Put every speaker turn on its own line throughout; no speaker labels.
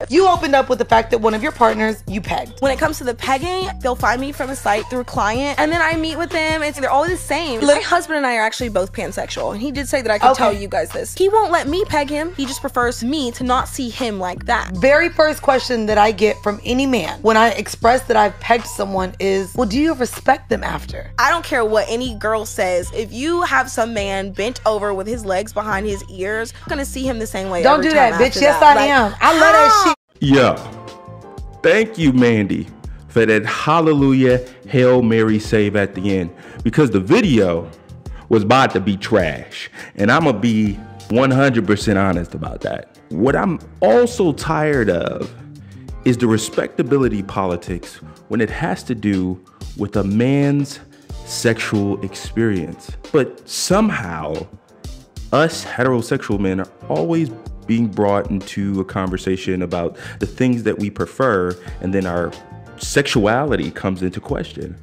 You opened up with the fact that one of your partners you pegged.
When it comes to the pegging, they'll find me from a site through a client, and then I meet with them, and they're always the same. My husband and I are actually both pansexual, and he did say that I could tell you guys this. He won't let me peg him. He just prefers me to not see him like that.
Very first question that I get from any man when I express that I've pegged someone is, well, do you respect them after?
I don't care what any girl says. If you have some man bent over with his legs behind his ears, I'm gonna see him the same way.
Don't do that, bitch. Yes, I am. I love that shit.
Yo, thank you, Mandy, for that hallelujah Hail Mary save at the end, because the video was about to be trash, and I'm gonna be 100% honest about that. What I'm also tired of is the respectability politics when it has to do with a man's sexual experience. But somehow, us heterosexual men are always being brought into a conversation about the things that we prefer, and then our sexuality comes into question.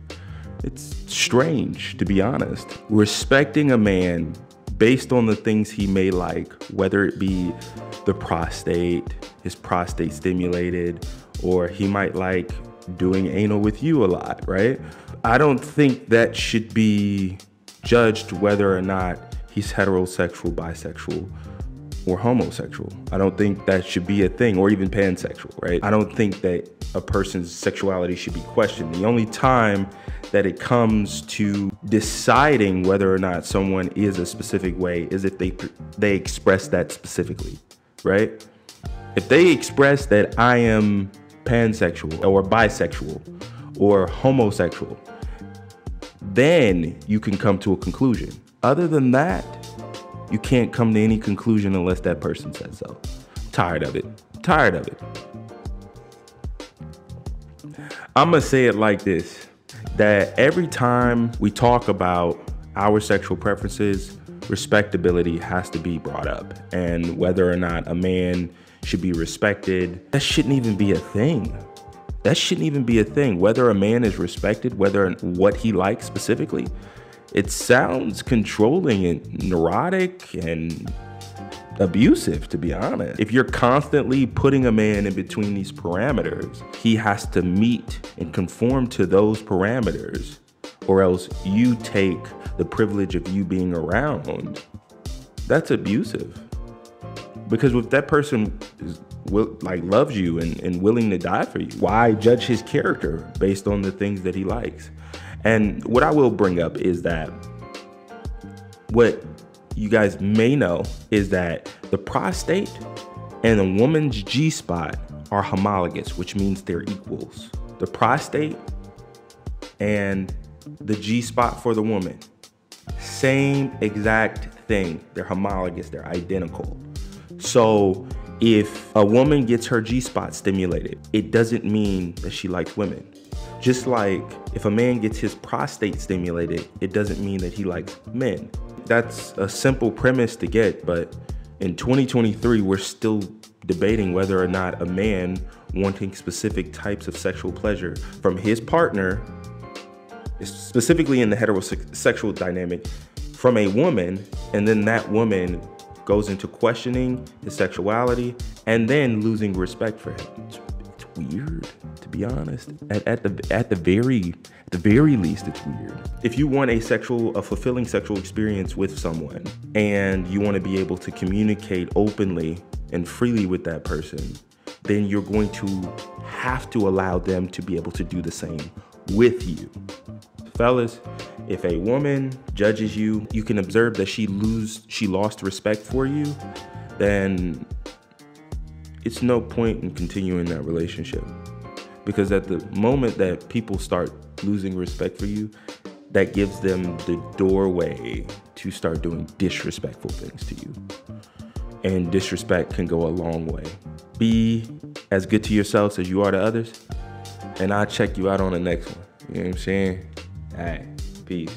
It's strange, to be honest. Respecting a man based on the things he may like, whether it be the prostate, his prostate stimulated, or he might like doing anal with you a lot, right? I don't think that should be judged whether or not he's heterosexual, bisexual, or homosexual. I don't think that should be a thing, or even pansexual, right? I don't think that a person's sexuality should be questioned. The only time that it comes to deciding whether or not someone is a specific way is if they express that specifically, right? If they express that I am pansexual or bisexual or homosexual, then you can come to a conclusion. Other than that, you can't come to any conclusion unless that person says so. Tired of it. Tired of it. I'm gonna say it like this, that every time we talk about our sexual preferences, respectability has to be brought up. And whether or not a man should be respected, that shouldn't even be a thing. That shouldn't even be a thing. Whether a man is respected, whether what he likes specifically, it sounds controlling and neurotic and abusive, to be honest. If you're constantly putting a man in between these parameters, he has to meet and conform to those parameters, or else you take the privilege of you being around. That's abusive. Because if that person loves you and willing to die for you, why judge his character based on the things that he likes? And what I will bring up is that what you guys may know is that the prostate and a woman's G-spot are homologous, which means they're equals. The prostate and the G-spot for the woman, same exact thing. They're homologous, they're identical. So if a woman gets her G-spot stimulated, it doesn't mean that she likes women. Just like if a man gets his prostate stimulated, it doesn't mean that he likes men. That's a simple premise to get, but in 2023, we're still debating whether or not a man wanting specific types of sexual pleasure from his partner, specifically in the heterosexual dynamic, from a woman, and then that woman goes into questioning his sexuality and then losing respect for him. It's weird, to be honest. At the very least, it's weird. If you want a fulfilling sexual experience with someone, and you want to be able to communicate openly and freely with that person, then you're going to have to allow them to be able to do the same with you. Fellas, if a woman judges you, you can observe that she lost respect for you, then it's no point in continuing that relationship. Because at the moment that people start losing respect for you, that gives them the doorway to start doing disrespectful things to you. And disrespect can go a long way. Be as good to yourselves as you are to others, and I'll check you out on the next one. You know what I'm saying? All right, peace.